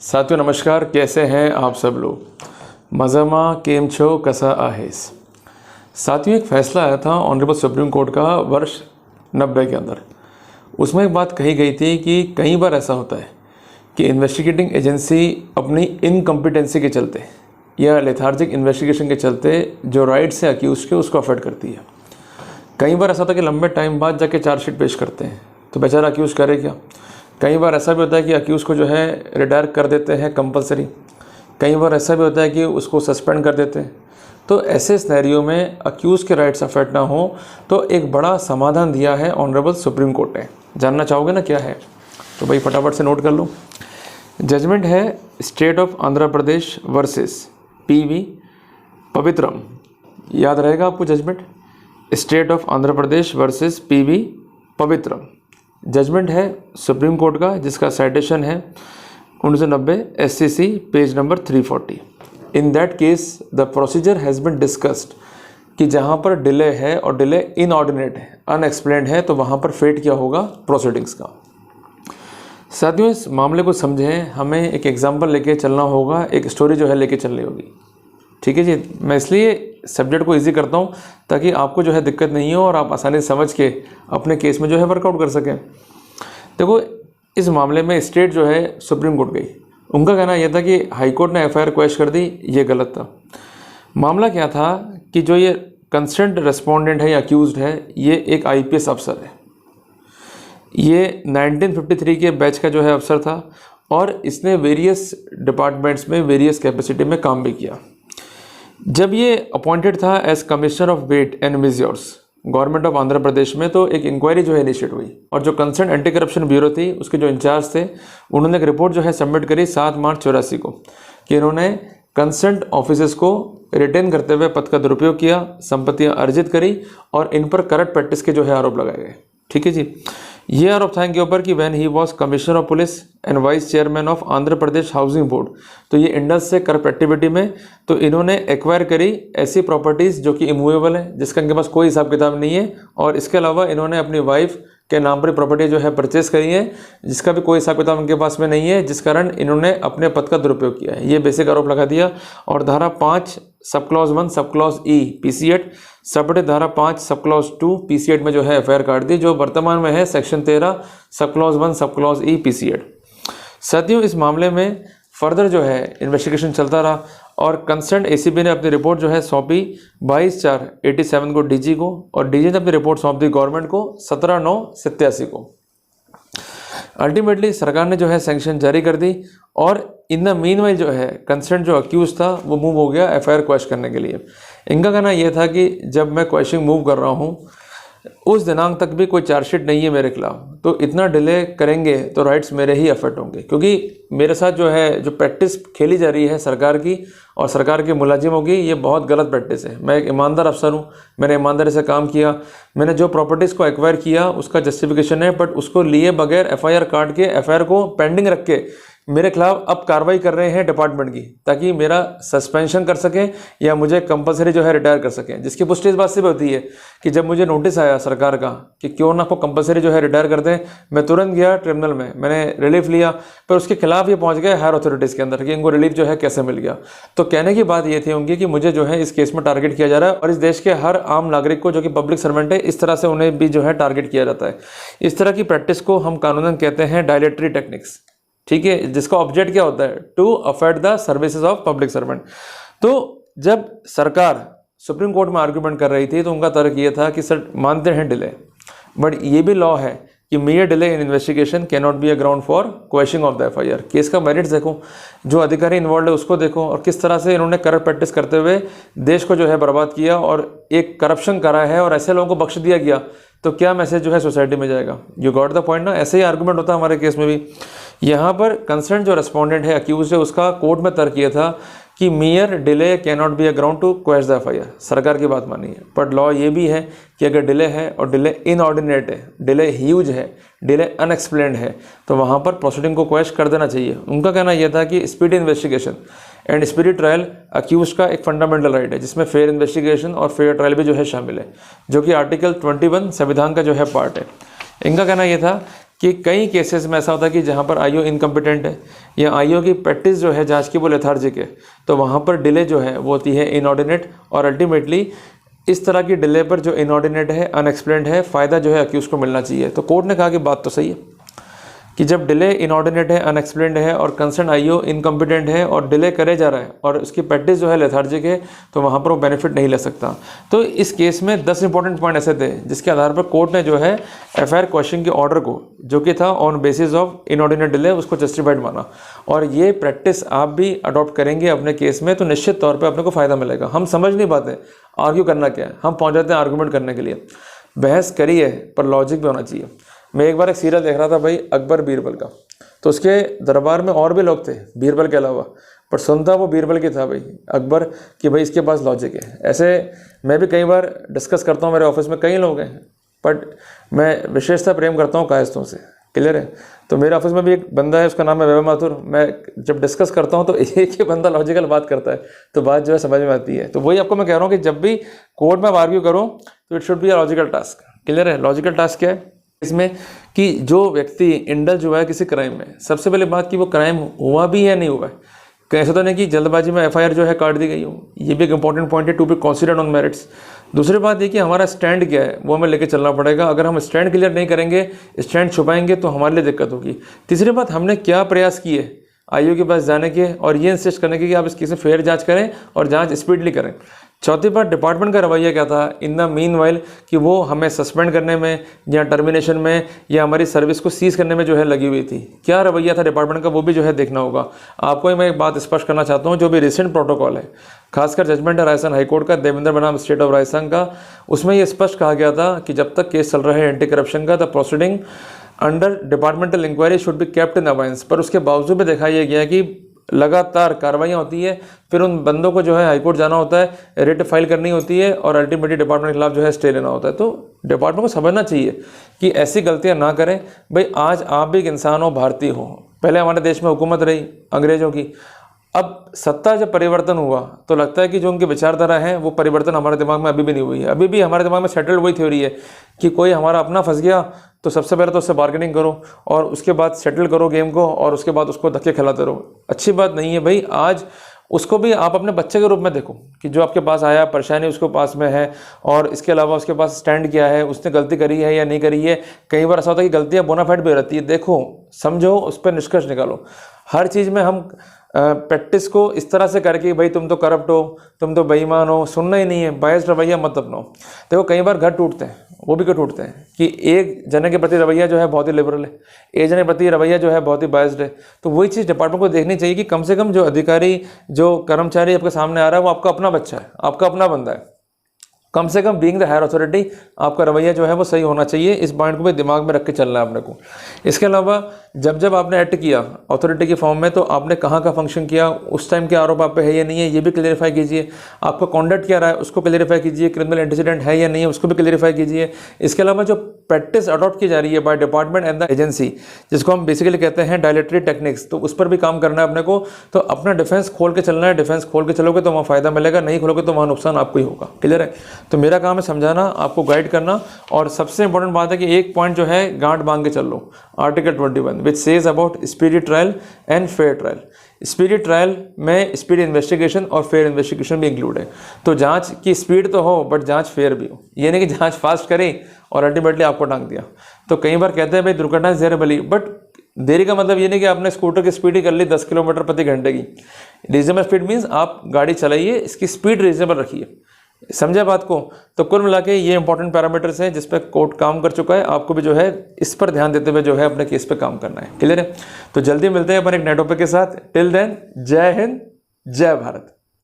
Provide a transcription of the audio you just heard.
साथियों नमस्कार, कैसे हैं आप सब लोग। मज़मा केम छो कसा आहेस। साथियों, एक फ़ैसला आया था ऑनरेबल सुप्रीम कोर्ट का वर्ष 90 के अंदर। उसमें एक बात कही गई थी कि कई बार ऐसा होता है कि इन्वेस्टिगेटिंग एजेंसी अपनी इनकम्पिटेंसी के चलते या लेथार्जिक इन्वेस्टिगेशन के चलते जो राइट्स है अक्यूज़ के उसको अफेक्ट करती है। कई बार ऐसा होता है कि लंबे टाइम बाद जाके चार्जशीट पेश करते हैं तो बेचारा अक्यूज़ करे क्या। कई बार ऐसा भी होता है कि अक्यूज़ को जो है रिटायर कर देते हैं कंपलसरी। कई बार ऐसा भी होता है कि उसको सस्पेंड कर देते हैं। तो ऐसे सिनेरियो में अक्यूज़ के राइट्स अफेक्ट ना हो तो एक बड़ा समाधान दिया है ऑनरेबल सुप्रीम कोर्ट ने। जानना चाहोगे ना क्या है? तो भाई फटाफट से नोट कर लो। जजमेंट है state of Andhra Pradesh versus PV Pavitram. याद रहेगा आपको judgement, state of Andhra Pradesh versus PV Pavitram. Judgement है सुप्रीम कोर्ट का जिसका साइटेशन है 1990 SCC page number 340। In that case the procedure has been discussed कि जहाँ पर डिले है और डिले इनऑर्डिनेट है, अनएक्सप्लेन्ड है, तो वहाँ पर फेट क्या होगा प्रोसीडिंग्स का। साथियों, इस मामले को समझें, हमें एक एग्जांपल लेके चलना होगा, एक स्टोरी जो है लेके चलनी होगी। ठीक है जी। मैं इसलिए सब्जेक्ट को इजी करता हूँ ताकि आपको जो है दिक्कत नहीं हो और आप आसानी से समझ के अपने केस में जो है वर्कआउट कर सकें। देखो, इस मामले में स्टेट जो है सुप्रीम कोर्ट गई। उनका कहना यह था कि हाई कोर्ट ने FIR क्वैश कर दी, ये गलत था। मामला क्या था कि जो ये कंसर्न्ड रेस्पोंडेंट है या अक्यूज्ड है, ये एक IPS अफसर है। ये 1953 के बैच का जो है अफसर था और इसने वेरियस डिपार्टमेंट्स में वेरियस कैपेसिटी में काम भी किया। जब ये अपॉइंटेड था as commissioner of weight and measures government of Andhra Pradesh में, तो एक इंक्वायरी जो है इनिशिएट हुई और जो कंसर्न एंटी करप्शन ब्यूरो थी उसके जो इंचार्ज थे उन्होंने एक रिपोर्ट जो है सबमिट करी 7 मार्च 84 को कि इन्होंने कंसर्न ऑफिसर्स को रिटेन करते हुए पद का दुरुपयोग किया, संपत्तियां अर्जित करी और इन पर करप्ट प्रैक्टिस के जो है आरोप लगाए गए। ठीक है जी। ये आरोप था इनके ऊपर कि when he was commissioner of police and vice chairman of Andhra Pradesh housing board, तो ये इंडस से करप्ट एक्टिविटी में तो इन्होंने एक्वायर करी ऐसी प्रॉपर्टीज़ जो कि इमूवेबल है, जिसका इनके पास कोई हिसाब किताब नहीं है, और इसके अलावा इन्होंने अपनी वाइफ के नाम पर प्रॉपर्टी जो है परचेज करी है जिसका भी कोई हिसाब किताब इनके पास में नहीं है, जिस कारण इन्होंने अपने पद का दुरुपयोग किया है। ये बेसिक आरोप लगा दिया और धारा 5 सब clause 1 sub clause E PC act सबड़े धारा 5 सब क्लॉज 2 PC एक्ट में जो है FIR काट दी, जो वर्तमान में है सेक्शन 13 सब clause 1 sub clause E PC act. साथियों, इस मामले में फर्दर जो है इन्वेस्टिगेशन चलता रहा और कंसर्न ACB ने अपनी रिपोर्ट जो है सौंपी 22/4/87 को DG को, और DG ने अपनी रिपोर्ट सौंप दी गवर्नमेंट को 17/9/87 को। अल्टीमेटली सरकार ने जो है सैंक्शन जारी कर दी और इन द मीनवाइल जो है कंसर्न जो अक्यूज था वो मूव हो गया FIR क्वैश करने के लिए। इनका कहना यह था कि जब मैं क्वैशिंग मूव कर रहा हूँ उस दिनांक तक भी कोई चार्जशीट नहीं है मेरे खिलाफ, तो इतना डिले करेंगे तो राइट्स मेरे ही अफेक्ट होंगे, क्योंकि मेरे साथ जो है जो प्रैक्टिस खेली जा रही है सरकार की और सरकार के मुलाजिमों की, ये बहुत गलत प्रैक्टिस है। मैं एक ईमानदार अफसर हूँ, मैंने ईमानदारी से काम किया, मैंने जो प्रॉपर्टीज़ को एक्वायर किया उसका जस्टिफिकेशन है, बट उसको लिए बगैर FIR काट के FIR को पेंडिंग रख के मेरे खिलाफ अब कार्रवाई कर रहे हैं डिपार्टमेंट की, ताकि मेरा सस्पेंशन कर सकें या मुझे कंपलसरी जो है रिटायर कर सकें। जिसकी पुष्टि इस बात से भी होती है कि जब मुझे नोटिस आया सरकार का कि क्यों ना आपको कंपलसरी जो है रिटायर कर दें, मैं तुरंत गया ट्रिब्यूनल में, मैंने रिलीफ लिया, पर उसके खिलाफ ये पहुंच गए हायर अथॉरिटीज़ के अंदर कि इनको रिलीफ जो है कैसे मिल गया। तो कहने की बात ये थी उनकी कि मुझे जो है इस केस में टारगेट किया जा रहा है और इस देश के हर आम नागरिक को जो कि पब्लिक सर्वेंट है इस तरह से उन्हें भी जो है टारगेट किया जाता है। इस तरह की प्रैक्टिस को हम कानूनन कहते हैं डायलेटरी टेक्निक्स। ठीक है, जिसका ऑब्जेक्ट क्या होता है? To affect the services of public servant. तो जब सरकार सुप्रीम कोर्ट में आर्ग्यूमेंट कर रही थी तो उनका तर्क ये था कि सर मानते हैं डिले, बट ये भी लॉ है कि mere delay in investigation can not be a ground for questioning of the FIR। Case का मेरिट्स देखो, जो अधिकारी इन्वॉल्व है उसको देखो, और किस तरह से इन्होंने करप्ट प्रैक्टिस करते हुए देश को जो है बर्बाद किया और एक करप्शन करा है और ऐसे लोगों को बख्श दिया गया, तो क्या मैसेज जो है सोसाइटी में जाएगा? यू गॉट द पॉइंट ना। ऐसे ही आर्गूमेंट होता है हमारे केस में भी। यहाँ पर कंसर्न जो रेस्पोंडेंट है अक्यूज है उसका कोर्ट में तर्क किया था कि mere delay can not be a ground to quash the FIR। सरकार की बात मानी है, बट लॉ ये भी है कि अगर डिले है और डिले इनऑर्डिनेट है, डिले ह्यूज है, डिले अनएक्सप्लेन्ड है, तो वहाँ पर प्रोसीडिंग को क्वैश कर देना चाहिए। उनका कहना यह था कि speedy investigation and speedy trial accused का एक फंडामेंटल राइट है, जिसमें फेयर इन्वेस्टिगेशन और फेयर ट्रायल भी जो है शामिल है, जो कि आर्टिकल 21 संविधान का जो है पार्ट है। इनका कहना यह था कि कई केसेस में ऐसा होता है कि जहाँ पर आईओ इनकम्पिटेंट है या आईओ की प्रैक्टिस जो है जांच की वो लेथार्जिक है, तो वहाँ पर डिले जो है वो होती है इनऑर्डिनेट, और अल्टीमेटली इस तरह की डिले पर जो इनऑर्डिनेट है, अनएक्सप्लेन्ड है, फ़ायदा जो है अक्यूज़ को मिलना चाहिए। तो कोर्ट ने कहा कि बात तो सही है कि जब डिले इनऑर्डिनेट है, अनएक्सप्लेन्ड है और कंसर्न आईओ इनकम्पिटेंट है और डिले करे जा रहा है और उसकी प्रैक्टिस जो है लेथार्जिक है, तो वहाँ पर वो बेनिफिट नहीं ले सकता। तो इस केस में 10 इंपॉर्टेंट पॉइंट ऐसे थे जिसके आधार पर कोर्ट ने जो है एफआईआर क्वेश्चन के ऑर्डर को, जो कि था on basis of inordinate delay, उसको जस्टिफाइड माना। और ये प्रैक्टिस आप भी अडॉप्ट करेंगे अपने केस में तो निश्चित तौर पर अपने को फ़ायदा मिलेगा। हम समझ नहीं पाते आर्ग्यू करना क्या है, हम पहुँच जाते हैं आर्गूमेंट करने के लिए। बहस करी है पर लॉजिक भी होना चाहिए। मैं एक बार एक सीरियल देख रहा था भाई, अकबर बीरबल का, तो उसके दरबार में और भी लोग थे बीरबल के अलावा, पर सुनता वो बीरबल की था भाई, अकबर, कि भाई इसके पास लॉजिक है। ऐसे मैं भी कई बार डिस्कस करता हूँ, मेरे ऑफिस में कई लोग हैं, बट मैं विशेषता प्रेम करता हूँ कायस्तों से, क्लियर है। तो मेरे ऑफिस में भी एक बंदा है, उसका नाम है वैभव माथुर। मैं जब डिस्कस करता हूँ तो एक ही बंदा लॉजिकल बात करता है, तो बात जो है समझ में आती है। तो वही आपको मैं कह रहा हूँ कि जब भी कोर्ट में आप आर्ग्यू करो तो it should be a logical task, clear है। लॉजिकल टास्क क्या है इसमें कि जो व्यक्ति इंडल्ज हुआ है किसी क्राइम में, सबसे पहले बात कि वो क्राइम हुआ भी है नहीं हुआ है, कैसे तो नहीं कि जल्दबाजी में एफआईआर जो है काट दी गई हो, ये भी एक इंपॉर्टेंट पॉइंट है to be considered on merits. दूसरी बात ये कि हमारा स्टैंड क्या है वो हमें लेके चलना पड़ेगा। अगर हम स्टैंड क्लियर नहीं करेंगे, स्टैंड छुपाएंगे, तो हमारे लिए दिक्कत होगी। तीसरी बात, हमने क्या प्रयास किए आईओ के पास जाने के और ये इंसिस्ट करने के कि आप इस केस में फेयर जांच करें और जांच स्पीडली करें। चौथी बात, डिपार्टमेंट का रवैया क्या था इन द मीन वाइल, कि वो हमें सस्पेंड करने में या टर्मिनेशन में या हमारी सर्विस को सीज करने में जो है लगी हुई थी। क्या रवैया था डिपार्टमेंट का, वो भी जो है देखना होगा आपको। मैं एक बात स्पष्ट करना चाहता हूँ, जो भी रिसेंट प्रोटोकॉल है, खासकर जजमेंट है राजस्थान हाईकोर्ट का देवेंद्र बनाम स्टेट ऑफ राजस्थान का, उसमें ये स्पष्ट कहा गया था कि जब तक केस चल रहा है एंटी करप्शन का, the proceeding under departmental inquiry should be kept in abeyance. पर उसके बावजूद भी देखा यह गया कि लगातार कार्रवाइयाँ होती है, फिर उन बंदों को जो है हाईकोर्ट जाना होता है, रिट फाइल करनी होती है और अल्टीमेटली डिपार्टमेंट के खिलाफ जो है स्टे लेना होता है। तो डिपार्टमेंट को समझना चाहिए कि ऐसी गलतियां ना करें। भाई आज आप भी एक इंसान हो, भारतीय हो, पहले हमारे देश में हुकूमत रही अंग्रेज़ों की, अब सत्ता जब परिवर्तन हुआ तो लगता है कि जो उनकी विचारधारा है वो परिवर्तन हमारे दिमाग में अभी भी नहीं हुई है। अभी भी हमारे दिमाग में सेटल्ड वही थ्योरी है कि कोई हमारा अपना फंस गया तो सबसे पहले तो उससे बार्गेनिंग करो और उसके बाद सेटल करो गेम को और उसके बाद उसको धक्के खिलाते रहो। अच्छी बात नहीं है भाई। आज उसको भी आप अपने बच्चे के रूप में देखो कि जो आपके पास आया, परेशानी उसके पास में है और इसके अलावा उसके पास स्टैंड किया है, उसने गलती करी है या नहीं करी है। कई बार ऐसा होता है कि गलतियाँ बोनाफाइड भी रहती है, देखो समझो, उस पर निष्कर्ष निकालो। हर चीज़ में हम प्रैक्टिस को इस तरह से करके भाई तुम तो करप्ट हो, तुम तो बेईमान हो, सुनना ही नहीं है, बायस्ड रवैया मत अपनाओ। देखो कई बार घर टूटते हैं, वो भी क्यों टूटते हैं कि एक जने के प्रति रवैया जो है बहुत ही लिबरल है, एक जने के प्रति रवैया जो है बहुत ही बायस्ड है। तो वही चीज़ डिपार्टमेंट को देखनी चाहिए कि कम से कम जो अधिकारी, जो कर्मचारी आपके सामने आ रहा है वो आपका अपना बच्चा है, आपका अपना बंदा है। कम से कम बीइंग द हायर अथॉरिटी आपका रवैया जो है वो सही होना चाहिए। इस पॉइंट को भी दिमाग में रख के चलना है अपने को। इसके अलावा जब जब आपने एक्ट किया अथॉरिटी के फॉर्म में, तो आपने कहाँ का फंक्शन किया, उस टाइम के आरोप आप पे है या नहीं है, ये भी क्लियरिफाई कीजिए। आपका कॉन्डक्ट क्या रहा है उसको क्लियरिफाई कीजिए। क्रिमिनल एंटीसीडेंट है या नहीं है उसको भी क्लियरिफाई कीजिए। इसके अलावा जो प्रैक्टिस अडॉप्ट की जा रही है by department and the agency, जिसको हम बेसिकली कहते हैं डायलेटरी टेक्निक्स, तो उस पर भी काम करना है अपने को। तो अपना डिफेंस खोल के चलना है। डिफेंस खोल के चलोगे तो वहाँ फ़ायदा मिलेगा, नहीं खोलोगे तो वहाँ नुकसान आपको ही होगा। क्लियर है। तो मेरा काम है समझाना, आपको गाइड करना। और सबसे इंपॉर्टेंट बात है कि एक पॉइंट जो है गांठ बांध के चल लो, article 21 which says about speedy trial and fair trial. Speedy trial में स्पीड इन्वेस्टिगेशन और फेयर इन्वेस्टिगेशन भी इंक्लूड है। तो जांच की स्पीड तो हो बट जांच फेयर भी हो। ये नहीं कि जांच फास्ट करी और अल्टीमेटली आपको टांग दिया। तो कई बार कहते हैं भाई दुर्घटना से देर भली, बट देरी का मतलब ये नहीं कि आपने स्कूटर की स्पीड ही कर ली 10 किलोमीटर प्रति घंटे की। रीजनेबल स्पीड मीन्स आप गाड़ी चलाइए, इसकी स्पीड रीजनेबल रखिए। समझे बात को। तो कुल मिला के ये इंपॉर्टेंट पैरामीटर्स हैं जिस पर कोर्ट काम कर चुका है। आपको भी जो है इस पर ध्यान देते हुए जो है अपने केस पे काम करना है। क्लियर है। तो जल्दी मिलते हैं अपन एक नए टॉपिक के साथ। टिल देन, जय हिंद, जय भारत।